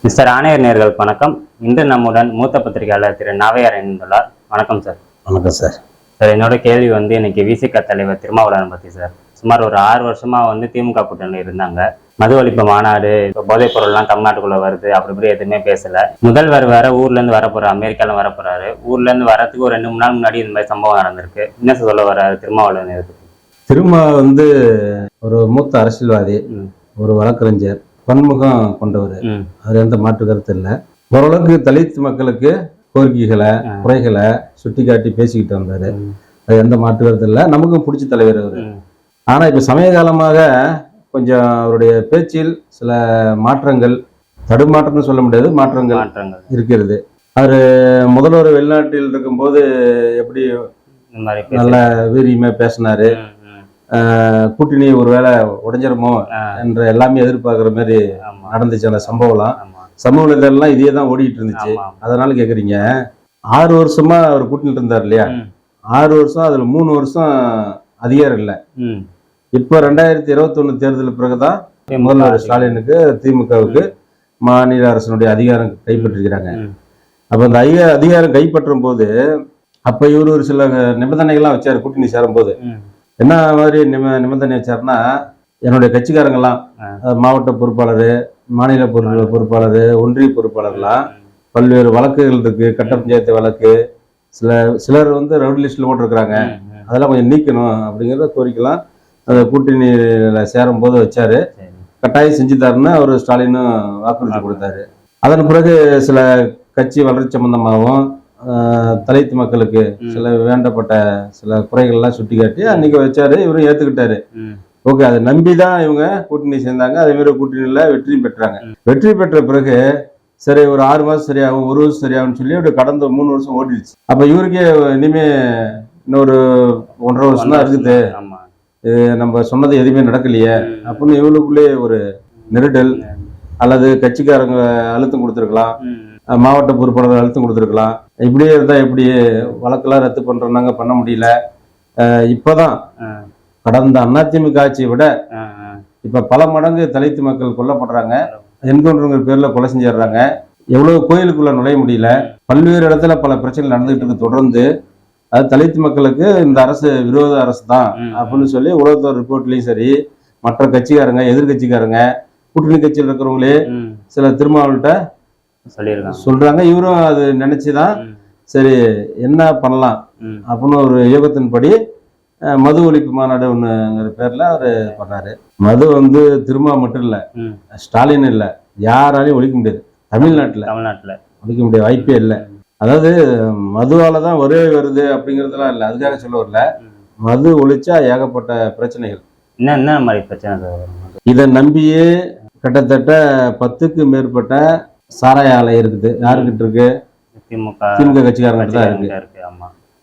Mister ஆணையர் நேயர்களுக்கு வணக்கம். இன்று நம்முடன் மூத்த பத்திரிகையாளர் திரு நாவையார் இணைந்துள்ளார். வணக்கம் சார். வணக்கம் சார். சார், என்னோட கேள்வி இன்னைக்கு விசிக தலைவர் திருமாவளவன் பத்தி சார். சுமார் ஒரு 6 வருஷமா திமுக கூட்டணியில் இருந்தாங்க. மது ஒழிப்பு மாநாடு, போதைப் பொருள்லாம் தமிழ்நாட்டுக்குள்ள வருது, அப்படி இப்படி எதுவுமே பேசல. முதல்வர் வேற ஊர்ல இருந்து வரப்போறாரு, அமெரிக்கால வரப்போறாரு. ஊர்ல இருந்து வரத்துக்கு ஒரு 2-3 நாள் முன்னாடி இந்த மாதிரி சம்பவம் நடந்திருக்கு. என்ன சொல்ல வர்றாரு திருமாவளவன் இருக்கு? திருமா ஒரு மூத்த அரசியல்வாதி, ஒரு வழக்கறிஞர், பன்முகம் கொண்டவர். அது எந்த மாற்று கருத்து இல்லை. ஓரளவுக்கு தலித் மக்களுக்கு கோரிக்கைகளை, குறைகளை சுட்டி காட்டி பேசிக்கிட்டு வந்தாரு. அது எந்த மாற்று கருத்து இல்லை. நமக்கும் பிடிச்ச தலைவர் அவரு. ஆனா இப்ப சமய காலமாக கொஞ்சம் அவருடைய பேச்சில் சில மாற்றங்கள், தடுமாற்றம்னு சொல்ல முடியாது, மாற்றங்கள் இருக்கிறது. அவரு முதல்வர் வெளிநாட்டில் இருக்கும்போது எப்படி நல்ல வீரியமா பேசினாரு. கூட்டணி ஒருவேளை உடைஞ்சிருமோ என்ற எல்லாமே எதிர்பார்க்கிற மாதிரி நடந்துச்சு அந்த சம்பவம் இதெல்லாம் இதே தான் ஓடிட்டு இருந்துச்சு. அதனால கேக்குறீங்க, 6 வருஷமா அவர் கூட்டணியில் இருந்தார் இல்லையா? 6 வருஷம், அதுல 3 வருஷம் அதிகாரம் இல்லை. இப்ப 2021 தேர்தல் பிறகுதான் முதல்வர் ஸ்டாலினுக்கு, திமுகவுக்கு மாநில அரசனுடைய அதிகாரம் கைப்பற்றிருக்கிறாங்க. அப்ப அந்த அதிகாரம் கைப்பற்றும் போது அப்ப இவரு ஒரு சில நிபந்தனைகள்லாம் வச்சாரு. கூட்டணி சேரும் போது என்ன மாதிரி நிபந்தனை வச்சாருன்னா, என்னுடைய கட்சிக்காரங்கெல்லாம், மாவட்ட பொறுப்பாளர், மாநில பொறுப்பாளர், ஒன்றிய பொறுப்பாளர்லாம் பல்வேறு வழக்குகள் இருக்கு. கட்ட பஞ்சாயத்து வழக்கு, சிலர் ரவுடி லிஸ்ட்ல போட்டிருக்கிறாங்க, அதெல்லாம் கொஞ்சம் நீக்கணும் அப்படிங்கிற கோரிக்கைலாம் அந்த கூட்டணியில சேரும் போது வச்சாரு. கட்டாயம் செஞ்சுட்டாருன்னு அவர் ஸ்டாலினும் வாக்குறுதி கொடுத்தாரு. அதன் பிறகு சில கட்சி வளர்ச்சி சம்பந்தமாகவும் தலித் மக்களுக்கு சில வேண்டப்பட்ட சில குறைகள்லாம் சுட்டி காட்டி அன்னைக்கு வச்சாரு. இவரும் ஏத்துக்கிட்டாரு. ஓகே, அதை நம்பிதான் இவங்க கூட்டணி சேர்ந்தாங்க. அதே மாதிரி கூட்டணியில வெற்றி பெற்றாங்க. வெற்றி பெற்ற பிறகு சரி, ஒரு 6 மாசம் சரியாகும், 1 வருஷம் சரியாகும்னு சொல்லி ஒரு கடந்த 3 வருஷம் ஓடிடுச்சு. அப்ப இவருக்கே இனிமே இன்னொரு 1.5 வருஷம் தான் இருக்குது, நம்ம சொன்னது எதுவுமே நடக்கலையே அப்படின்னு இவங்களுக்குள்ளே ஒரு நெருடல், அல்லது கட்சிக்காரங்க அழுத்தம் கொடுத்துருக்கலாம், மாவட்ட பொறுப்பாளர்கள் அழுத்தம் கொடுத்துருக்கலாம். இப்படியே இருந்தா எப்படி, வழக்கெல்லாம் ரத்து பண்றாங்க, பண்ண முடியல. இப்பதான் கடந்த அதிமுக ஆட்சியை விட இப்ப பல மடங்கு தலித் மக்கள் கொல்லப்படுறாங்க, என்கவுண்டருங்கிற பேர்ல கொலை செஞ்சிடுறாங்க. எவ்வளவு கோயிலுக்குள்ள நுழைய முடியல. பல்வேறு இடத்துல பல பிரச்சனைகள் நடந்துகிட்டு இருக்கு தொடர்ந்து. அது தலித் மக்களுக்கு இந்த அரசு விரோத அரசு தான் அப்படின்னு சொல்லி உலகத்தோர் ரிப்போர்ட்லயும் சரி, மற்ற கட்சிக்காரங்க, எதிர்கட்சிக்காரங்க, கூட்டணி கட்சியில் இருக்கிறவங்களே சில திருமாவள்கிட்ட சொல்றாங்க. இவரும் அது நினைச்சுதான் சரி என்ன பண்ணலாம் அப்படின்னு ஒரு யோகத்தின்படி மது ஒழிப்பு மாநாடு ஒண்ணுங்கிற பேர்ல அவரு பண்ணாரு. மது திருமா மட்டும் இல்ல, ஸ்டாலின் இல்ல, யாராலையும் ஒழிக்க முடியாது. தமிழ்நாட்டுல ஒழிக்க முடியாது, வாய்ப்பே இல்லை. அதாவது மதுவாலதான் வருது அப்படிங்கறதுலாம் இல்லை, அதுக்காக சொல்ல வரல. மது ஒழிச்சா ஏகப்பட்ட பிரச்சனைகள். என்ன மாதிரி பிரச்சனை? இதை நம்பியே கிட்டத்தட்ட 10க்கு மேற்பட்ட சாராய ஆலை இருக்குது. யாருக்கிட்ட இருக்கு? திமுக கட்சிக்காரங்க தான் இருக்கு.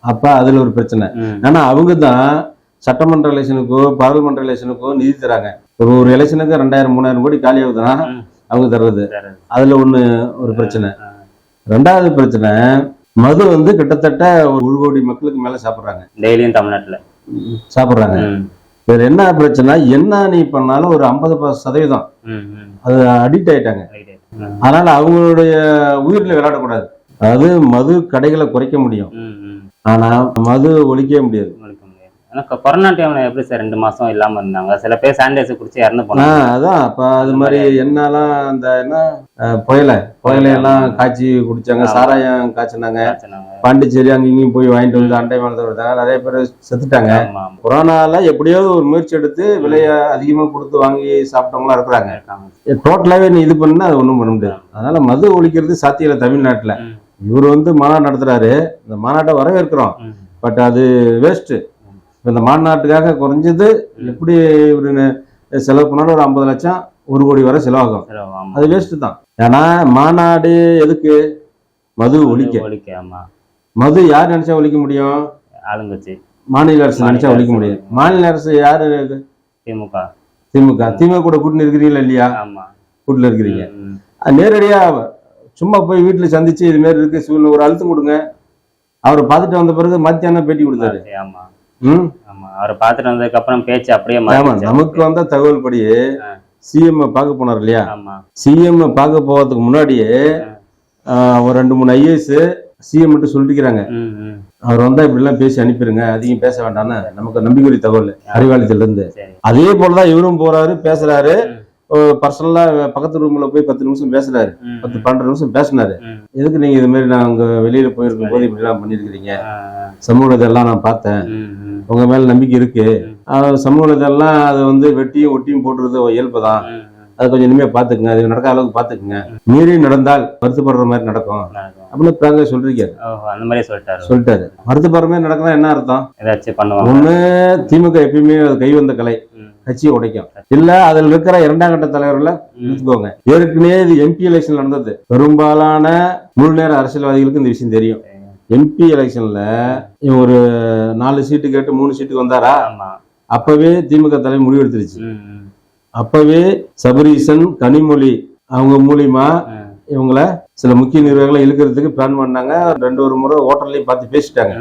அப்ப அதுல ஒரு பிரச்சனை. ஆனா அவங்க தான் சட்டமன்ற எலெக்ஷனுக்கோ பாராளுமன்ற எலெக்ஷனுக்கோ நிதி தராங்க. ஒரு எலெக்ஷனுக்கு 2000-3000 கோடி காலி ஆகுதுன்னா அவங்க தர்றது. அதுல ஒரு பிரச்சனை. 2வது பிரச்சனை, மது கிட்டத்தட்ட 1 கோடி மக்களுக்கு மேல சாப்பிடுறாங்க டெய்லியும் தமிழ்நாட்டுல சாப்பிடுறாங்க. இதுல என்ன பிரச்சனை, என்ன நீ பண்ணாலும் ஒரு 50% அது அடிக்ட் ஆயிட்டாங்க. அதனால அவங்களுடைய உயிரில விளையாடக்கூடாது. அதாவது மது கடைகளை குறைக்க முடியும், ஆனா மது ஒழிக்கவே முடியாது. கொரோனா டைம்ல எப்படி சார் 2 மாசம் இல்லாம இருந்தாங்க? சில பேர் சானிடைசர் குடிச்சு இறந்து போனாங்க. அதான் அப்ப அது மாதிரி என்னெல்லாம் அந்த புயலையெல்லாம் காய்ச்சி குடிச்சாங்க, சாராயம் காய்ச்சினாங்க. பாண்டிச்சேரி அங்க இங்கேயும் போய் வாங்கிட்டு வந்து அண்டை மாநிலத்தை விட்டாங்க, நிறைய பேர் செத்துட்டாங்க. கொரோனால எப்படியாவது ஒரு முயற்சி எடுத்து விலைய அதிகமா கொடுத்து வாங்கி சாப்பிட்டவங்களா இருக்கிறாங்க. டோட்டலாவே நீ இது பண்ணா அது ஒண்ணும் பண்ண முடியாது. அதனால மது ஒழிக்கிறது சாத்தியம் இல்லை தமிழ்நாட்டுல. இவர் மாநாடு நடத்துறாரு, இந்த மாநாட்டை வரவேற்கிறோம், பட் அது வேஸ்ட். இந்த மாநாட்டுக்காக குறைஞ்சது எப்படி ஒரு செலவு பண்ணாலும் ஒரு 50 லட்சம் 1 கோடி வரை செலவாகும். அது வேஸ்ட் தான். ஏன்னா மாநாடு எதுக்கு? மது ஒழிக்க. மது யார் நினைச்சா ஒழிக்க முடியும்? ஆளுங்கட்சி, மாநில அரசு நினைச்சா ஒழிக்க முடியும். மாநில அரசு யாரு? திமுக கூட கூட்டணி இருக்கிறீங்களா இல்லையா? கூட்டணி இருக்கிறீங்க. நேரடியா சும்மா போய் வீட்டுல சந்திச்சு இது மாதிரி இருக்கு சூழ்நிலை ஒரு அழுத்தம் கொடுங்க. அவரை பார்த்துட்டு வந்த பிறகு மத்தியானம் பேட்டி கொடுத்தாரு. அவரை பார்த்துட்டு வந்ததுக்கு அப்புறம் பேச்சு அப்படியே நமக்கு வந்த தகவல் படி சிஎம் பார்க்க போனார் இல்லையா, ஆமா. சிஎம் பார்க்க போறதுக்கு முன்னாடியே ஒரு 2-3 ஐஏஎஸ் சிஎம் மட்டும் சொல்லிக்கிறாங்க, அவர் வந்தா இப்படி எல்லாம் பேசி அனுப்பிடுங்க, அதிகம் பேச வேண்டாம்னு. நமக்கு நம்பிக்கை தகவல் அறிவாலயத்துல இருந்து. அதே போலதான் இவரும் போறாரு, பேசுறாரு. பர்சனலா பக்கத்து ரூம்ல போய் 10 நிமிஷம் பேசுறாரு, 10-12 நிமிஷம் பேசினாரு. எதுக்கு நீங்க இது மாதிரி நாங்க வெளியில போயிருக்கும் போது இப்படி எல்லாம் பண்ணிருக்கீங்க, சமூக இதெல்லாம் நான் பார்த்தேன், உங்க மேல நம்பிக்கை இருக்கு, சமூக இதெல்லாம் அதை வந்து வெட்டியும் ஒட்டியும் போட்டுறது இயல்புதான், அதை கொஞ்சம் இனிமே பாத்துக்குங்க, அது நடக்காத அளவுக்கு பாத்துக்குங்க, மீறி நடந்தால் வருத்தப்படுற மாதிரி நடக்கும் அப்படின்னு பிராங்க சொல்லிருக்காரு. அந்த மாதிரி சொல்லிட்டாரு. வருத்தப்படுற மாதிரி நடக்கலாம் என்ன அர்த்தம்? ஏதாச்சும் பண்ணுவாங்க. ஒண்ணு திமுக எப்பயுமே கை வந்த கலை, கட்சியை உடைக்கும். இல்ல அதுல இருக்கிற 2ஆம் கட்ட தலைவர்களை எடுத்துக்கோங்க. ஏற்கனவே இது எம்பி எலெக்ஷன் நடந்தது. பெரும்பாலான முழு நேர அரசியல்வாதிகளுக்கு இந்த விஷயம் தெரியும். எம்பி எலெக்ஷன்ல ஒரு 4 சீட்டு கேட்டு 3 சீட்டுக்கு வந்தாரா, அப்பவே திமுக தலை முடிவெடுத்துருச்சு. அப்பவே சபரீசன், கனிமொழி அவங்க மூலியமா இவங்கள சில முக்கிய நிர்வாகிகளை இழுக்கிறதுக்கு பிளான் பண்ணாங்க. 2 முறை ஹோட்டல்லையும் பார்த்து பேசிட்டாங்க.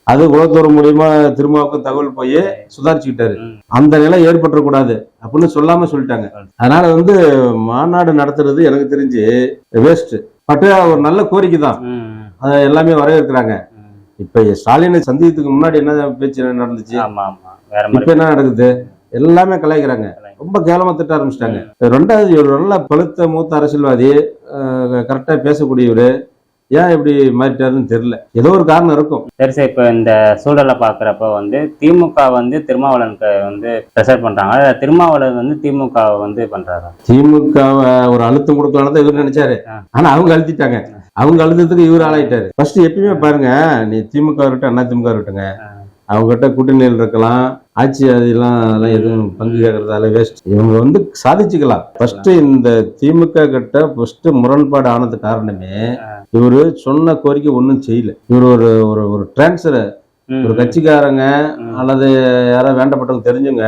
அது உலகத்தோர் மூலியமா திருமாவுக்கும் தகவல் போய் சுதாரிச்சுக்கிட்டாரு. அந்த நிலை ஏற்பட்டுறக்கூடாது அப்படின்னு சொல்லாம சொல்லிட்டாங்க. அதனால வந்து மாநாடு நடத்துறது எனக்கு தெரிஞ்சு வேஸ்ட். பட் ஒரு நல்ல கோரிக்கை தான், அதை எல்லாமே வரவேற்கிறாங்க. இப்ப ஸ்டாலினை சந்திக்கிறதுக்கு முன்னாடி என்ன பேச்சு நடந்துச்சு, இப்ப என்ன நடக்குது, எல்லாமே கலாய்க்கிறாங்க. ரொம்ப கேவலமா திட்ட ஆரம்பிச்சிட்டாங்க. 2வது ஒரு நல்ல பழுத்த மூத்த அரசியல்வாதி, கரெக்டா பேசக்கூடியவரு, ஏன் இப்படி மாறிட்டாருன்னு தெரியல. ஏதோ ஒரு காரணம் இருக்கும். சரி சார், இப்ப இந்த சூழலை பாக்குறப்ப வந்து திமுக வந்து திருமாவளவனுக்கு வந்து ப்ரெஷர் பண்றாங்க, திருமாவளவன் வந்து திமுக வந்து பண்றாரு. திமுக ஒரு அழுத்தம் கொடுக்கலான்னு இவர் நினைச்சாரு, ஆனா அவங்க அழுத்திட்டாங்க. அவங்க அழுத்தத்துக்கு இவர் ஆளாயிட்டாரு. ஃபர்ஸ்ட் எப்பயுமே பாருங்க, நீ திமுக இருக்கட்டும் அண்ணா திமுக இருக்கட்டுங்க, அவங்ககிட்ட கூட்டணியில் இருக்கலாம், ஆட்சி அதெல்லாம் எதுவும் பங்கு கேட்கறதால வேஸ்ட். இவங்க வந்து சாதிச்சுக்கலாம். ஃபர்ஸ்ட் இந்த திமுக கிட்ட ஃபர்ஸ்ட் முரண்பாடு ஆனது காரணமே இவரு சொன்ன கோரிக்கை ஒன்றும் செய்யல. இவர் ஒரு டிரான்ஸ்ஃபர், ஒரு கட்சிக்காரங்க அல்லது யாராவது வேண்டப்பட்டவங்க தெரிஞ்சுங்க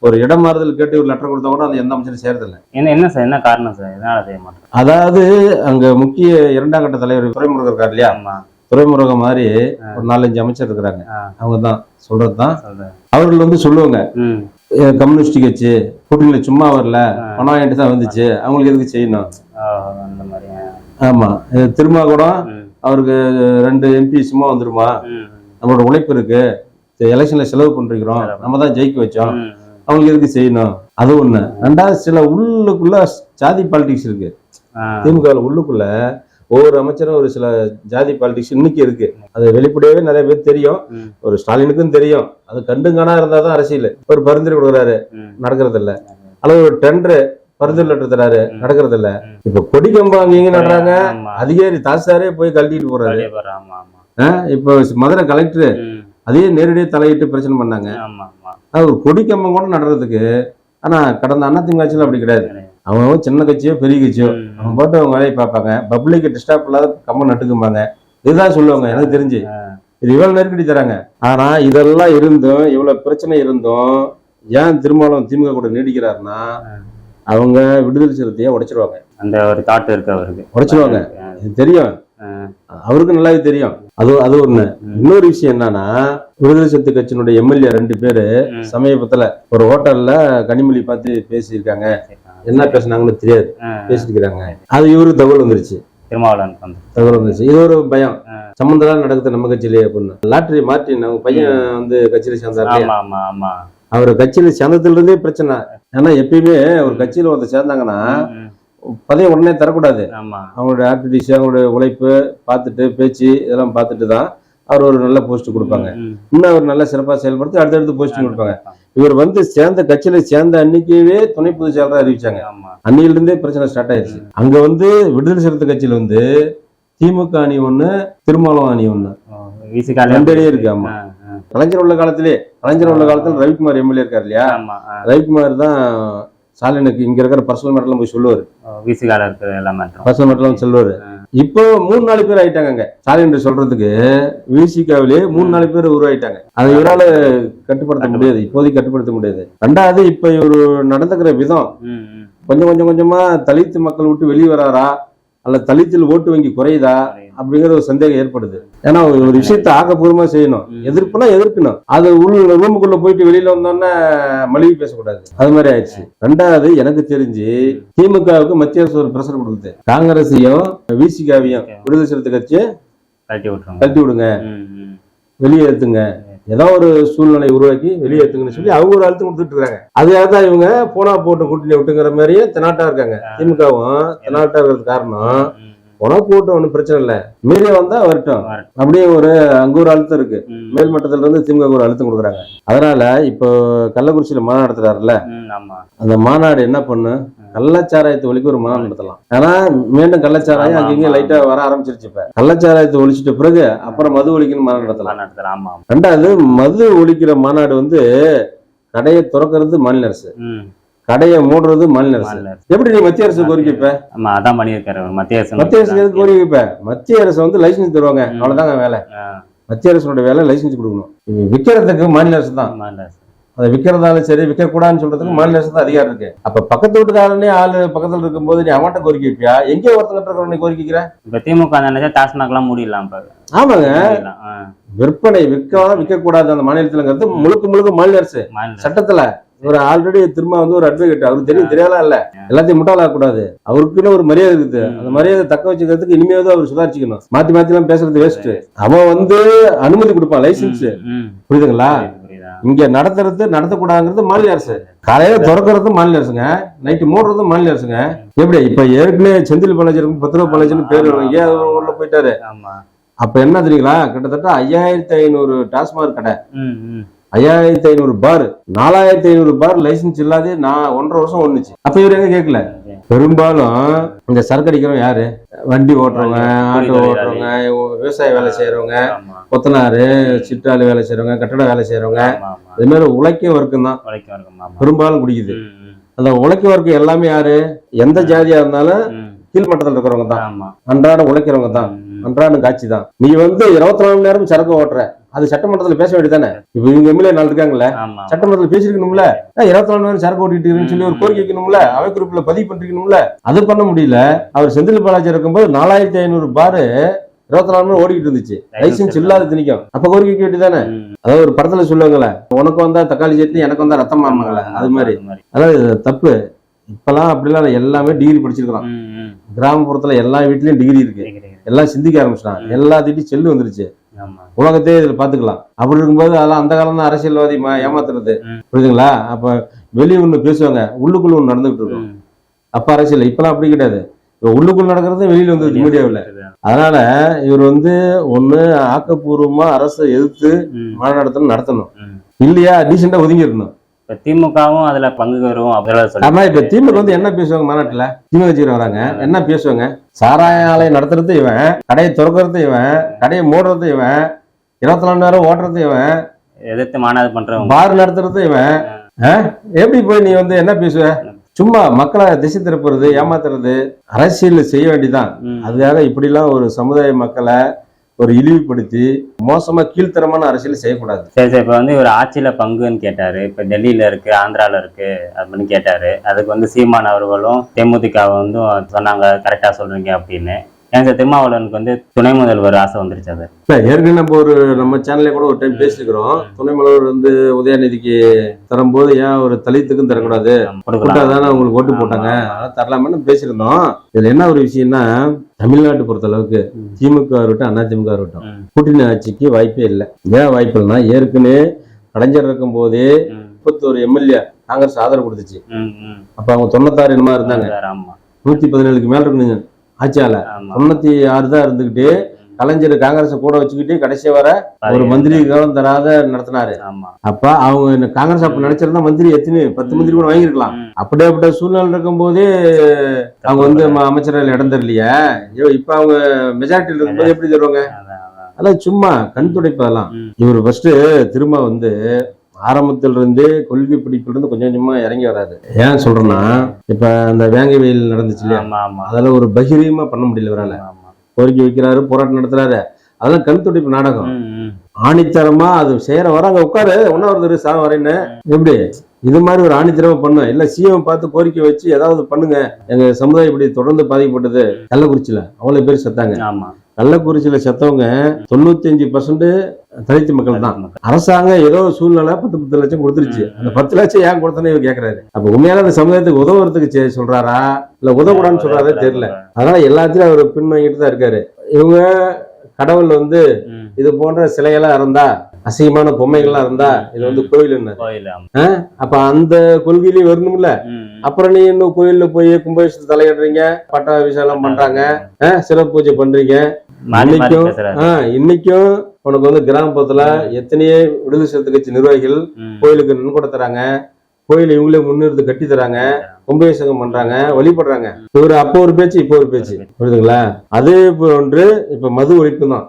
ஒரு இடம் மாறுதல் கேட்டு ஒரு லெட்டர் கொடுத்தா கூட அது எந்த அமைச்சரும் செய்யறதில்லை. என்ன சார், என்ன காரணம் சார், எதனால செய்ய மாட்டேன்? அதாவது அங்க முக்கிய 2ஆம் கட்ட தலைவர் துரைமுருகன் இருக்காரு இல்லையா, துறைமுருகன் மாதிரி ஒரு 4-5 அமைச்சர் இருக்கிறாங்க. அவங்க தான் சொல்றதுதான். அவர்கள் வந்து சொல்லுவாங்க, கம்யூனிஸ்ட் கட்சி கூட்டணியில சும்மா வரல, பணம் வாங்கிட்டு தான் வந்துச்சு, அவங்களுக்கு எதுக்கு செய்யணும். ஆமா, திரும்ப கூட அவருக்கு 2 MP சும்மா வந்துருமா, நம்மளோட உழைப்பு இருக்கு, எலெக்ஷன்ல செலவு பண்றோம், நம்ம தான் ஜெயிக்க வச்சோம், அவங்களுக்கு எதுக்கு செய்யணும். அது ஒண்ணு. 2வது சில உள்ளுக்குள்ள ஜாதி பாலிடிக்ஸ் இருக்கு திமுக உள்ளுக்குள்ள. ஒவ்வொரு அமைச்சரும் ஒரு சில ஜாதி பாலிடிக்ஸ் இன்னைக்கு இருக்கு. அது வெளிப்படையாவே நிறைய பேர் தெரியும், ஒரு ஸ்டாலினுக்கும் தெரியும். அது கண்டுங்கானா இருந்தாதான் அரசியல். ஒரு பரிந்துரை கொடுக்குறாரு, நடக்கிறது இல்ல. அல்லது ஒரு டெண்டர் பரிந்துரை லெட்டர் தராரு, நடக்கிறது இல்ல. இப்ப கொடி கம்பம் அங்க நடுறாங்க, அதிகாரி தாசாரே போய் கழட்டிட்டு போறாரு. இப்ப மதுரை கலெக்டர் அதையே நேரடியாக தலையிட்டு பிரச்சனை பண்ணாங்க. ஒரு கொடி கம்பம் கூட நடுறதுக்கு. ஆனா கடந்த அதிமுக ஆட்சியில் அப்படி கிடையாது. அவங்க சின்ன கட்சியோ பெரிய கட்சியோ அவங்க போட்டு அவங்க வேலையை பார்ப்பாங்க, பப்ளிக் டிஸ்டர்ப் இல்லாத கம்பம் நட்டுக்கும்பாங்க. இதுதான் சொல்லுவாங்க எனக்கு தெரிஞ்சு. இது இவ்வளவு நெருக்கடி தராங்க. ஆனா இதெல்லாம் இருந்தும், இவ்வளவு பிரச்சனை இருந்தும் ஏன் திருமாவளவன் திமுக கூட நீடிக்கிறாருன்னா, அவங்க விடுதலை சிறுத்தையை உடைச்சிருவாங்க. அந்த ஒரு தாட் இருக்கு அவருக்கு, உடைச்சிருவாங்க. தெரியும், அவருக்கு நல்லாவே தெரியும். அது ஒண்ணு. இன்னொரு விஷயம் என்னன்னா, விடுதலை சிறுத்தை கட்சியினுடைய எம்எல்ஏ 2 பேரு சமீபத்துல ஒரு ஹோட்டல்ல கனிமொழி பார்த்து பேசியிருக்காங்க. என்ன பேசினாங்கன்னு தெரியாது, பேசிருக்கிறாங்க. அது இவருக்கு தகவல் வந்துருச்சு, தகவல் வந்துருச்சு. இது ஒரு பயம், சம்பந்தம் நடக்குது நம்ம கட்சியிலேயே அப்படின்னு. லாட்டரி மார்ட்டின் அவங்க பையன் வந்து கட்சியில சேர்ந்தாரு. அவர் கட்சியில சேர்ந்ததுல இருந்தே பிரச்சனை. ஏன்னா எப்பயுமே ஒரு கட்சியில வந்து சேர்ந்தாங்கன்னா பதவி உடனே தரக்கூடாது. அவங்களுடைய ஆக்டிவிட்டிஸ், அவங்களுடைய உழைப்பு பார்த்துட்டு, பேச்சு இதெல்லாம் பார்த்துட்டு தான் அவர் ஒரு நல்ல போஸ்ட் கொடுப்பாங்க. இன்னும் அவர் நல்ல சிறப்பாக செயல்படுத்தி அடுத்தடுத்து போஸ்ட் கொடுப்பாங்க. இவர் வந்து சேர்ந்த கட்சியில சேர்ந்த அன்னைக்கவே துணை பொதுச் செயலராக அறிவிச்சாங்க. அன்னையில இருந்தே பிரச்சனை ஸ்டார்ட் ஆயிடுச்சு. அங்க வந்து விடுதலை சிறுத்தை கட்சியில வந்து திமுக அணி ஒண்ணு, திருமாவளவன் அணி ஒண்ணு, 2 அணி இருக்கு. ஆமா, கலைஞர் உள்ள காலத்துல ரவிக்குமார் எம்எல்ஏ இருக்காரு இல்லையா, ரவிக்குமார் தான் ஸ்டாலினுக்கு இங்க இருக்கிற பர்சனல் மேட்டர்லாம் போய் சொல்லுவாரு, பர்சனல் மேட்டர்லாம் சொல்லுவாரு. இப்போ 3-4 பேர் ஆயிட்டாங்க ஸ்டாலின் சொல்றதுக்கு. விசிகாவிலே 3-4 பேர் உருவாயிட்டாங்க. அதை இவரால கட்டுப்படுத்த முடியாது, இப்போதைக்கு கட்டுப்படுத்த முடியாது. 2வது இப்ப இவரு நடந்துக்கிற விதம் கொஞ்சம் கொஞ்சமா தலித்து மக்கள் விட்டு வெளியே வராரா அல்ல தலித்தில் ஓட்டு வங்கி குறையுதா அப்படிங்கிற ஒரு சந்தேகம் ஏற்படுது. ஏன்னா ஒரு விஷயத்த ஆக்கப்பூர்வமா செய்யணும். எதிர்ப்புனா எதிர்க்கணும். அது ரூமுக்குள்ள போயிட்டு வெளியில வந்தோன்னா மலிவு பேசக்கூடாது. அது மாதிரி ஆயிடுச்சு. ரெண்டாவது, எனக்கு தெரிஞ்சு திமுகவுக்கு மத்திய அரசு ஒரு பிரஷர் கொடுக்குது. காங்கிரஸையும் விசிகாவையும் விடுதலை சிறுத்தை கட்சியை கழட்டி விடுங்க, வெளியேற்றுங்க, ஏதோ ஒரு சூழ்நிலை உருவாக்கி வெளியேற்றுங்கன்னு சொல்லி அவங்க ஒரு அழுத்தம் கொடுத்துட்டு இருக்காங்க. அதுக்காக தான் இவங்க போனா போட்டு கூட்டணி விட்டுங்கிற மாதிரியே தெனாட்டா இருக்காங்க. திமுகவும் தெனாட்டா இருக்கிறது காரணம், போனா போட்டோம் ஒன்றும் பிரச்சனை இல்லை, மீறிய வந்தா வரட்டும், அப்படியே ஒரு அங்க ஒரு அழுத்தம் இருக்கு. மேல்மட்டத்துல இருந்து திமுக ஒரு அழுத்தம் கொடுக்குறாங்க. அதனால இப்போ கள்ளக்குறிச்சியில மாநாடு நடத்துறாருல்ல, அந்த மாநாடு என்ன பண்ணு, கள்ளச்சாராயத்தை ஒழிக்க ஒரு மாநாடு நடத்தலாம். ஆனா மீண்டும் கள்ளச்சாராயம் அங்கங்க லைட்டா வர ஆரம்பிச்சிருச்சு. இப்ப கள்ளச்சாராயத்தை ஒழிச்சிட்ட பிறகு அப்புறம் மது ஒழிக்கணும் மாநாடு நடத்தலாம். ரெண்டாவது, மது ஒழிக்கிற மாநாடு வந்து கடையை திறக்கிறது மாநில அரசு, கடையை மூடுறது மாநில அரசு. எப்படி நீ மத்திய அரசு கோரிக்கை வைப்ப? அதான் பண்ணியிருக்காரு மத்திய அரசு. மத்திய அரசு எதுக்கு கோரிக்கை வைப்ப? மத்திய அரசு வந்து லைசன்ஸ் தருவாங்க, அவ்வளவுதாங்க வேலை. மத்திய அரசோட வேலை லைசன்ஸ் கொடுக்கணும். விற்கிறதுக்கு மாநில அரசு தான். அதை விற்கிறதாலும் சரி, விற்க கூடாதுன்னு சொல்றதுக்கு மாநில அரசு தான் அதிகாரம் இருக்கு. அப்ப பக்கத்து வீட்டுக்காரனே ஆளு பக்கத்துல இருக்கும்போது நீ அவன்கிட்ட கோரிக்கை வைப்பியா? எங்கே ஒருத்தங்க கோரிக்கைக்கிற? இப்ப திமுக நினைச்சா டாஸ்மாக் எல்லாம் மூடிடலாம். ஆமாங்க, விற்பனை விற்க கூடாது அந்த மாநிலத்துலங்கிறது முழுக்க முழுக்க மாநில அரசு சட்டத்துல. ஒரு ஆல்ரெடி திரும்ப வந்து ஒரு அட்வொகேட், அவருக்கு தெரியும் தெரியாதா இல்ல, எல்லாத்தையும் முட்டாளாக கூடாது. அவருக்குன்னு ஒரு மரியாதை இருக்குது. அந்த மரியாதை தக்க வச்சுக்கிறதுக்கு இனிமேவது அவர் சுதாரிச்சுக்கணும். மாத்தி எல்லாம் பேசுறது வேஸ்ட். அவன் வந்து அனுமதி கொடுப்பான், லைசன்ஸ். புரியுதுங்களா? இங்க நடத்தக்கூடாதுங்கிறது மாநில அரசு. காலையில திறக்கிறது மாநில அரசுங்க, நைட்டு மூடுறது மாநில அரசுங்க. எப்படி இப்ப ஏற்கனவே செந்தில் பாலாஜிக்கும் 10 ரூபா பாலாஜின்னு பேர் உள்ள போயிட்டாரு. அப்ப என்ன தெரியுங்களா, கிட்டத்தட்ட 5500 டாஸ்மாக் கடை, 5500 பார், 4500 பார் லைசன்ஸ் இல்லாத 1.5 வருஷம் ஒண்ணுச்சு. அப்ப இவரு எங்க கேட்கல. பெரும்பாலும் இந்த சரக்கு அடிக்கிறவங்க யாரு? வண்டி ஓட்டுறவங்க, ஆட்டோ ஓட்டுறவங்க, விவசாய வேலை செய்யறவங்க, கொத்தனாரு, சிற்றாளு வேலை செய்யறவங்க, கட்டட வேலை செய்யறவங்க, இது மாதிரி உழைக்க வர்க்கம் தான் பெரும்பாலும் குடிக்குது. அந்த உழைக்க வர்க்கம் எல்லாமே யாரு? எந்த ஜாதியா இருந்தாலும் கீழ்மட்டத்தில் இருக்கிறவங்க தான், அன்றாட உழைக்கிறவங்க தான், அன்றாட காட்சி தான். நீ வந்து 24 மணி நேரம் சரக்கு ஓட்டுற, அது சட்டமன்றத்துல பேச வேண்டியதானே? இப்ப இவங்க எம்எல்ஏ நாள் இருக்காங்கல்ல, சட்டமன்றத்துல பேசிருக்கணும்ல. 24 மணி நேரம் சரக்கு ஓட்டிட்டு சொல்லி ஒரு கோரிக்கை வைக்கணும்ல, அவை குறிப்புல பதிவு பண்ணிருக்கணும்ல. அது பண்ண முடியல. அவர் செந்தில் பாலாஜி இருக்கும்போது 4500 பாரு 24 மணி நேரம் ஓடிக்கிட்டு இருந்துச்சு, லைசன்ஸ் இல்லாத திணிக்கும். அப்ப கோரிக்கை வைக்க வேண்டியதானே? அதாவது ஒரு படத்துல சொல்லுவாங்கல்ல, உனக்கு வந்தா தக்காளி சட்னி, எனக்கு வந்தா ரத்தம் மாறுமாங்கல்ல, அது மாதிரி. அதாவது தப்பு. இப்பெல்லாம் அப்படிலாம் எல்லாமே டிகிரி படிச்சிருக்கிறோம். கிராமப்புறத்துல எல்லா வீட்லயும் டிகிரி இருக்கு, எல்லாம் சிந்திக்க ஆரம்பிச்சிட்டாங்க, எல்லாத்திட்டையும் செல்லு வந்துருச்சு, உலகத்தையே இதுல பாத்துக்கலாம். அப்படி இருக்கும்போது அதெல்லாம் அந்த காலம் தான் அரசியல்வாதி ஏமாத்துறது. புரியுதுங்களா? அப்ப வெளியே ஒண்ணு பேசுவாங்க, உள்ளுக்குள்ள ஒண்ணு நடந்துகிட்டு இருக்கும். அப்ப அரசியல். இப்பெல்லாம் அப்படி கிடையாது. உள்ளுக்குள்ள நடக்கிறது வெளியில வந்து மீடியாவில். அதனால இவர் வந்து ஒண்ணு ஆக்கப்பூர்வமா அரசை எதிர்த்து மாநாடு நடத்தணும், இல்லையா டீசெண்டா ஒதுங்கிடணும். இப்ப திமுகவும் அதுல பங்கு வரும். ஆமா, இப்ப திமுக வந்து என்ன பேசுவாங்க மாநாட்டுல? திமுக கட்சியில வராங்க, என்ன பேசுவாங்க? சாராய ஆலையை நடத்துறது இவன், கடையை திறக்கிறது இவன், கடையை மூடுறது இவன், 24 மணி நேரம் ஓட்டுறது இவன், எதிர்த்து மாநாடு பண்றவன், பார் நடத்துறது இவன். எப்படி போய் நீ வந்து என்ன பேசுவ? சும்மா மக்களை திசை திருப்புறது, ஏமாத்துறது. அரசியல் செய்ய வேண்டிதான். அதுக்காக இப்படி எல்லாம் ஒரு சமுதாய மக்களை ஒரு இழிவுபடுத்தி மோசமா கீழ்த்தரமான அரசியல் செய்யக்கூடாது. சரி சரி. இப்ப வந்து இவர் ஆட்சியில பங்குன்னு கேட்டாரு. இப்ப டெல்லியில இருக்கு, ஆந்திரால இருக்கு அப்படின்னு கேட்டாரு. அதுக்கு வந்து சீமான் அவர்களும் தேமுதிகவை வந்து சொன்னாங்க, கரெக்டா சொல்றீங்க அப்படின்னு. ஏன் சார் திருமாவளவனுக்கு வந்து துணை முதல்வர் ஆசை வந்துருச்சு? அது ஏற்கனவே நம்ம நம்ம சேனல்ல கூட ஒரு டைம் பேசிக்கிறோம். துணை முதல்வர் வந்து உதயநிதிக்கு தரும்போது ஏன் ஒரு தலித்துக்கும் தரக்கூடாது, தானே உங்களுக்கு ஓட்டு போட்டாங்க, தரலாமன்னு பேசியிருந்தோம். இதுல என்ன ஒரு விஷயம்னா, தமிழ்நாட்டு பொறுத்த அளவுக்கு திமுக இருக்கட்டும், அதிமுக இருக்கட்டும், கூட்டணி ஆட்சிக்கு வாய்ப்பே இல்லை. ஏன் வாய்ப்பு இல்லைன்னா, ஏற்கனவே கலைஞர் இருக்கும் போதே 31 எம்எல்ஏ காங்கிரஸ் ஆதரவு கொடுத்துச்சு. அப்ப அவங்க 96 என்னமா இருந்தாங்க, 117க்கு மேல இருக்குங்க ஆட்சியால. 96 தான் இருந்துகிட்டு கலைஞர் காங்கிரஸ் கூட வச்சுக்கிட்டு கடைசி வர ஒரு மந்திரி காலம் தராத நடத்தினாரு. அப்ப அவங்க காங்கிரஸ் அப்ப நினைச்சிருந்தா மந்திரி எத்தனை 10 மந்திரி கூட வாங்கிருக்கலாம். அப்படியேப்பட்ட சூழ்நிலை இருக்கும் போதே அவங்க வந்து அமைச்சரவையில் இடம் தரலையே. இப்ப அவங்க மெஜாரிட்டியில் இருக்கும்போது எப்படி தருவாங்க? அதான் சும்மா கண் துடைப்பதெல்லாம். இவர் ஃபர்ஸ்ட் திரும்ப வந்து ஆரம்பத்துல இருந்து கொள்கை பிடிப்புல இருந்து கொஞ்சம் கொஞ்சமா இறங்கி வராது. ஏன் சொல்றேன்னா, இப்ப அந்த வேங்கை வெயில் நடந்துச்சு இல்லையா, அதெல்லாம் ஒரு பகிரீகமா பண்ண முடியல. வரால கோரிக்கை வைக்கிறாரு, போராட்டம் நடத்துறாரு, அதெல்லாம் கண் துடைப்பு நாடகம். ஆணித்தரமா அது செய்யற வர அங்க உட்காரு, ஒன்னாவது சாக வரேன்னு எப்படி இது மாதிரி ஒரு ஆணித்தரமா பண்ணும். இல்ல சிஎம் பார்த்து கோரிக்கை வச்சு ஏதாவது பண்ணுங்க, எங்க சமுதாயம் இப்படி தொடர்ந்து பாதிக்கப்பட்டது. கள்ளக்குறிச்சியில அவ்வளவு பேர் செத்தாங்க. ஆமா. கள்ளக்குறிச்சியில செத்தவங்க 95% தலித்து மக்கள் தான். அரசாங்கம் ஏதோ சூழ்நிலை 10 லட்சம் கொடுத்துருச்சு. அந்த 10 லட்சம் ஏன் கொடுத்தனே இவர் கேட்கறாரு. அப்ப உண்மையால அந்த சமுதாயத்துக்கு உதவுறதுக்கு சொல்றாரா இல்ல உதவக்கூடாதுன்னு சொல்றாரே தெரியல. அதனால எல்லாத்திலும் அவர் பின்வாங்கிட்டு தான் இருக்காரு. இவங்க கடவுள் வந்து இது போன்ற சிலைகளா இருந்தா, அசிங்கமான பொம்மைகள்லாம் இருந்தா இது கோயில் என்ன, அப்ப அந்த கொள்கையிலயும் வரணும்ல. அப்புறம் நீ இன்னும் கோயில்ல போய் கும்பாபிஷேகத்தை தலையிடுறீங்க, பட்டாபிஷேகம் பண்றாங்க, சிறப்பு பூஜை பண்றீங்க. இன்னைக்கும் உனக்கு கிராமப்புறத்துல எத்தனையோ விடுதலை சிறுத்தை கட்சி நிர்வாகிகள் கோயிலுக்கு நன்கொடை தராங்க, கோயில இவங்களே முன்னிறுத்து கட்டி தராங்க, கும்பாபிஷேகம் பண்றாங்க, வழிபடுறாங்க. இவர் அப்போ ஒரு பேச்சு இப்போ ஒரு பேச்சு, புரியுதுங்களா? அதே போன்று இப்ப மது ஒழிப்பு தான்.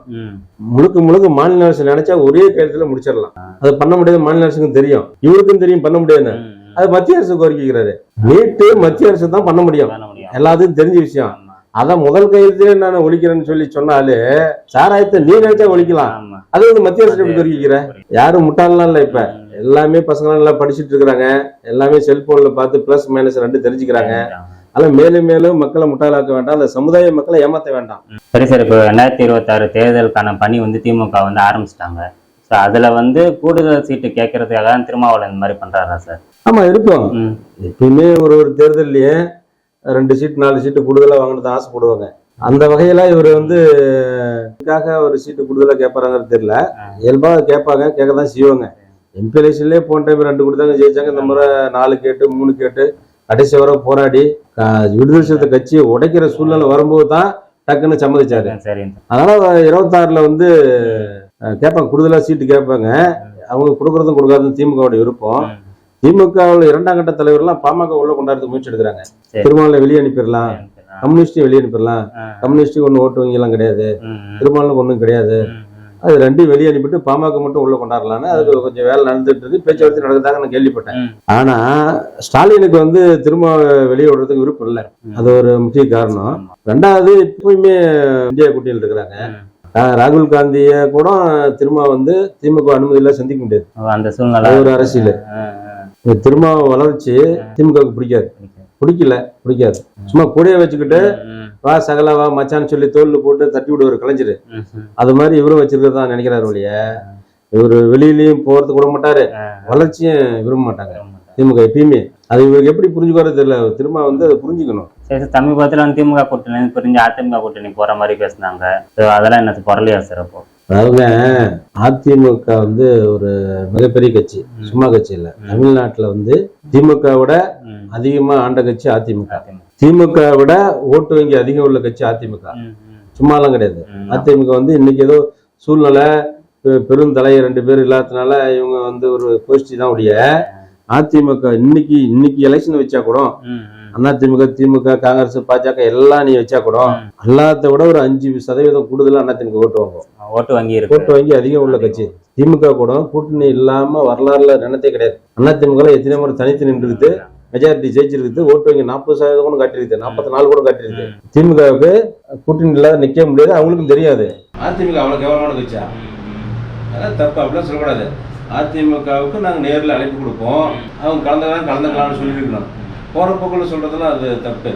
முழுக்க முழுக்க மாநில அரசு நினைச்சா ஒரே கையெழுத்துல முடிச்சிடலாம். அது பண்ண முடியாது, மாநில அரசுக்கும் தெரியும், இவருக்கும் தெரியும் பண்ண முடியாது. அது மத்திய அரசு கோரிக்கிறாரு. நீட்டு மத்திய அரசு தான் பண்ண முடியும், எல்லாத்துக்கும் தெரிஞ்ச விஷயம். அதான் முதல் கையெழுத்திலே நான் ஒழிக்கிறேன்னு சொல்லி சொன்னாலே சாராயத்தை நீ நினைச்சா ஒழிக்கலாம். அது மத்திய அரசு எப்படி கோரிக்கிற? யாரும் முட்டாளலாம் இல்ல. இப்ப எல்லாமே பசங்க நல்லா படிச்சுட்டு இருக்கிறாங்க, எல்லாமே செல்போன்ல பார்த்து பிளஸ் மைனஸ் 2 தெரிஞ்சுக்கிறாங்க. ஆனா மேலும் மேலும் மக்களை முட்டாளாக்க வேண்டாம், அந்த சமுதாய மக்களை ஏமாத்த வேண்டாம். சரி சார், இப்போ 2026 தேர்தலுக்கான பணி திமுக ஆரம்பிச்சிட்டாங்க. ஸோ அதுல கூடுதல் சீட்டு கேட்கறதுக்காக தான் திருமாவளவன் இந்த மாதிரி பண்றாரா சார்? ஆமா இருக்கும். எப்பயுமே ஒரு தேர்தல்லையே 2 சீட் 4 சீட்டு கூடுதலா வாங்கினது ஆசைப்படுவாங்க. அந்த வகையில இவர் ஒரு சீட்டு கூடுதலா கேட்பாராங்கிறது தெரியல. இயல்பா கேட்பாங்க, கேட்கதான் செய்வாங்க. எம்பி எலெக்ஷன்லேயே போன டைம் 2 கொடுத்தாங்க, ஜெயிச்சாங்க. இந்த முறை 4 கேட்டு 3 கேட்டு கடைசி வர போராடி விடுதலை சிறுத்தை கட்சியை உடைக்கிற சூழ்நிலை வரும்போது தான் டக்குன்னு சம்மதிச்சாரு. அதனால 26ல கேட்பாங்க, கூடுதலா சீட்டு கேட்பாங்க. அவங்க கொடுக்கறதும் கொடுக்காதுன்னு திமுகவோட விருப்பம். திமுகவில் 2ஆம் கட்ட தலைவர்லாம் பாமக உள்ள கொண்டாடுறதுக்கு முயற்சி எடுக்கிறாங்க. திருமாவளவனை வெளியே அனுப்பிடலாம், கம்யூனிஸ்டையும் வெளியே அனுப்பிடலாம். கம்யூனிஸ்டுக்கு ஒன்றும் ஓட்டு வங்கி எல்லாம் கிடையாது, திருமாவளவனுக்கு ஒன்றும் கிடையாது. அது 2 வெளியே அனுப்பிட்டு பாமக மட்டும் உள்ள கொண்டாடலான்னு அதுக்கு கொஞ்சம் வேலை நடந்துட்டு இருக்கு, பேச்சுவார்த்தை நடக்குதாங்க நான் கேள்விப்பட்டேன். ஆனா ஸ்டாலினுக்கு திரும்ப வெளியே விடுறதுக்கு விருப்பம் இல்லை. அது ஒரு முக்கிய காரணம். 2வது எப்பயுமே இந்தியா கூட்டணியில் இருக்கிறாங்க. ராகுல் காந்திய கூட திரும்ப திமுக அனுமதியில சந்திக்க முடியாது. அந்த சூழ்நிலை ஒரு அரசியல் திரும்ப வளர்ச்சி திமுகவுக்கு பிடிக்காது. சும்மா கூடயே வச்சுக்கிட்டு வா சகல வா மச்சான்னு சொல்லி தோல்ல போட்டு தட்டி விடுவார் கலைஞர். அது மாதிரி இவரும் வச்சிருக்கிறதா நினைக்கிறாரு ஒழிய இவரு வெளியிலயும் போறது கூட மாட்டாரு, வளர்ச்சியும் விரும்ப மாட்டாங்க திமுக எப்பயுமே. அது இவருக்கு எப்படி புரிஞ்சுக்கிறது தெரியல. திரும்ப அதை புரிஞ்சுக்கணும். சரி, சமீபத்தில் திமுக கூட்டணி பிரிஞ்சு அதிமுக கூட்டணி போற மாதிரி பேசினாங்க. அதெல்லாம் என்ன பொருளையா சார்? அப்போ அதாவது அதிமுக ஒரு மிகப்பெரிய கட்சி, சும்மா கட்சி இல்ல. தமிழ்நாட்டுல திமுக விட அதிகமா ஆண்ட கட்சி அதிமுக. திமுக விட ஓட்டு வங்கி அதிகம் உள்ள கட்சி அதிமுக, சும்மாலாம் கிடையாது. அதிமுக இன்னைக்கு ஏதோ சூழ்நிலை பெருந்தலைவர் 2 பேர் இல்லாததுனால இவங்க ஒரு கோஷ்டி தான் உடைய. அதிமுக இன்னைக்கு எலெக்ஷன் வச்சா கூட அதிமுக, திமுக, காங்கிரஸ், பாஜக எல்லாம் நீ வச்சா கூட எல்லாத்த விட ஒரு 5% கூடுதலா அதிமுக ஓட்டு வாங்குவோம். ஓட்டு வங்கி அதிகம் உள்ள கட்சி திமுக கூட. கூட்டணி இல்லாம வரலாறுல நினைத்தே கிடையாது. அதிமுக எத்தனை முறை தனித்து நின்று மெஜாரிட்டி ஜெயிச்சிருக்கு. ஓட்டு வங்கி 40% கூட காட்டிருக்கு, 44 கூட காட்டிருக்கு. திமுகவுக்கு கூட்டணி இல்லாத நிக்க முடியாது, அவங்களுக்கும் தெரியாது. அதிமுக அவ்வளவு கேவலமான கட்சியா? அதான் தப்பு, அப்படிலாம் சொல்லக்கூடாது. அதிமுகவுக்கு நாங்க நேரில் அழைப்பு கொடுப்போம், அவங்க கலந்துக்கலாம்னு சொல்லியிருக்கணும். போற போக்குள்ள சொல்றதுலாம் அது தப்பு.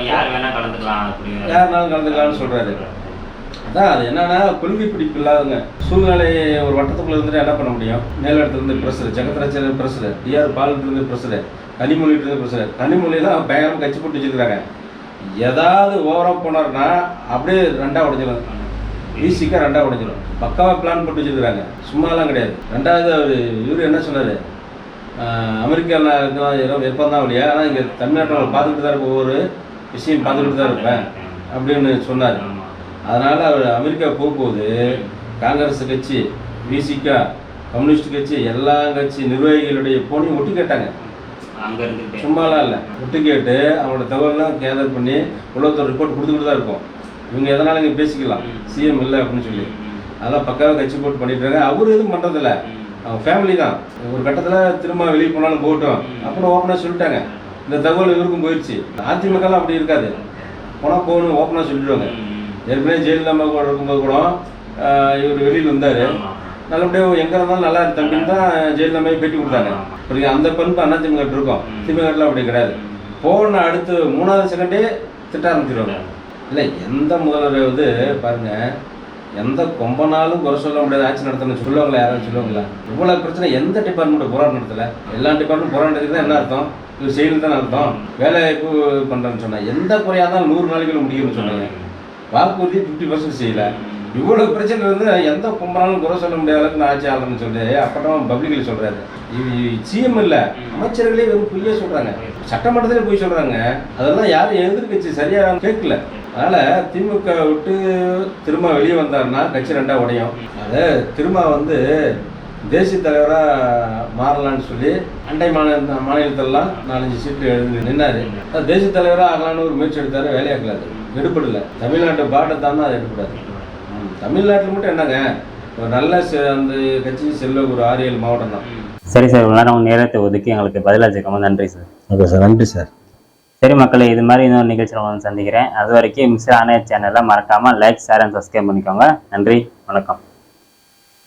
யாருனாலும் கலந்துக்கலாம்னு சொல்றாரு. அதான் அது என்னன்னா கொள்கை பிடிப்பு இல்லாதவங்க சூழ்நிலை. ஒரு வட்டத்துக்குள்ள இருந்துட்டு என்ன பண்ண முடியும்? மேலிடத்துல இருந்து பிரசர், ஜெகத்ராஜ் பிரசர், டிஆர் பாலத்துல இருந்து பிரசர், கனிமொழிட்டு இருந்து பிரசர். கனிமொழியெல்லாம் பயங்கரமா கட்சி போட்டு வச்சிருக்காங்க. ஏதாவது ஓவரா போனார்னா அப்படியே 2ஆ உடைஞ்சிடும், ஈஸிக்கா 2ஆ உடைஞ்சிடும். பக்காவா பிளான் போட்டு வச்சிருக்காங்க, சும்மாலாம் கிடையாது. 2வது இவரு என்ன சொன்னாரு, அமெரிக்காவில் இருக்க விருப்பம் தான் இல்லையா, ஆனால் இங்கே தமிழ்நாட்டில் பார்த்துக்கிட்டு தான் இருப்பேன், ஒவ்வொரு விஷயம் பார்த்துக்கிட்டு தான் இருப்பேன் அப்படின்னு சொன்னார். அதனால் அவர் அமெரிக்கா போகும்போது காங்கிரஸ் கட்சி, விசிகா, கம்யூனிஸ்ட் கட்சி, எல்லா கட்சி நிர்வாகிகளுடைய போனையும் ஒட்டு கேட்டாங்க. சும்மாலாம் இல்லை, ஒட்டு கேட்டு அவங்களோட தகவலாம் கேதர் பண்ணி உலகத்தோட ரிப்போர்ட் கொடுத்துக்கிட்டு தான் இருக்கும். இவங்க எதனால இங்கே பேசிக்கலாம், சிஎம் இல்லை அப்படின்னு சொல்லி. அதெல்லாம் பக்காவாக கட்சி போட்டு பண்ணிட்டு இருக்காங்க. அவரு எதுவும் பண்ணுறதில்ல, அவங்க ஃபேமிலி தான். ஒரு கட்டத்தில் திரும்ப வெளியே போனாலும் போகட்டும் அப்புறம் ஓப்பனாக சொல்லிட்டாங்க. இந்த தகவல் இவருக்கும் போயிடுச்சு. அதிமுகலாம் அப்படி இருக்காது, போனால் போகணும் ஓப்பனாக சொல்லிடுவாங்க. ஏற்கனவே ஜெயலலிதா கூட இருக்கும்போது கூட இவர் வெளியில் வந்தார், நல்லபடியாக எங்கே இருந்தாலும் நல்லா இருக்கு தம்பின்னு தான் ஜெயலலிதா மாதிரி பேட்டி கொடுத்தாங்க. புரியுது, அந்த பண்பு அண்ணா திமுக இருக்கும். திமுகவில் அப்படி கிடையாது. போன அடுத்து 3வது செகண்டே திட்ட ஆரம்பிச்சிருவாங்க. இல்லை, எந்த முதல்வர் வந்து பாருங்க, எந்த கொம்பனாலும் குறை சொல்ல முடியாது ஆட்சி நடத்தணும்னு சொல்லுவாங்களா? யாராவது சொல்லுவாங்களா? இவ்வளோ பிரச்சனை எந்த டிபார்ட்மெண்ட் போராட்டம் நடத்தலை? எல்லா டிபார்ட்மெண்ட் போராட்டம் நடத்திதான் என்ன அர்த்தம்? இது செயல் தான் அர்த்தம். வேலைவாய்ப்பு பண்ணுறேன்னு சொன்னேன். எந்த குறையாக தான் 100 நாளைக்குள்ள முடியும்னு சொன்னாங்க. வாக்குறுதி 50% செய்யலை. இவ்வளோ பிரச்சனை வந்து எந்த கும்பனாலும் குறை சொல்ல முடியாத அளவுக்கு நான் ஆட்சி ஆளணும்னு சொல்லி அப்படம் பப்ளிக்கில் சொல்கிறாரு. சிஎம் இல்லை, அமைச்சர்களே வெறும் பொய்யே சொல்கிறாங்க. சட்டமன்றத்திலே போய் சொல்கிறாங்க. அதெல்லாம் யாரும் எதிர்கட்சி சரியாக கேட்கல. அதனால் திமுக விட்டு திரும்ப வெளியே வந்தாருன்னா கட்சி 2ஆ உடையும். அதை திரும்ப வந்து தேசிய தலைவராக மாறலான்னு சொல்லி அண்டை மாநிலத்திலலாம் 4-5 சீட்டு எழுந்து நின்னாரு. தேசிய தலைவராக ஆகலான்னு ஒரு முயற்சி எடுத்தாரு, வேலையாக்கலாது, எடுப்படலை. தமிழ்நாட்டு பாட்டை அதை எடுப்படாது. தமிழ்நாட்டில் மட்டும் என்னங்க, ஒரு நல்ல அந்த கட்சி செல்வ ஒரு 6-7 மாவட்டம் தான். சரி சார், இவ்வளோ நேரம் நேரத்தை ஒதுக்கி எங்களுக்கு பதிலாக நன்றி சார். ஓகே சார், நன்றி சார். சரி மக்களே, இது மாதிரி இன்னொரு நிகழ்ச்சியில் வந்து சந்திக்கிறேன். அது வரைக்கும் மிஸ்டர் ஆணையர் சேனலை மறக்காமல் லைக், ஷேர் அண்ட் சப்ஸ்கிரைப் பண்ணிக்கோங்க. நன்றி, வணக்கம்.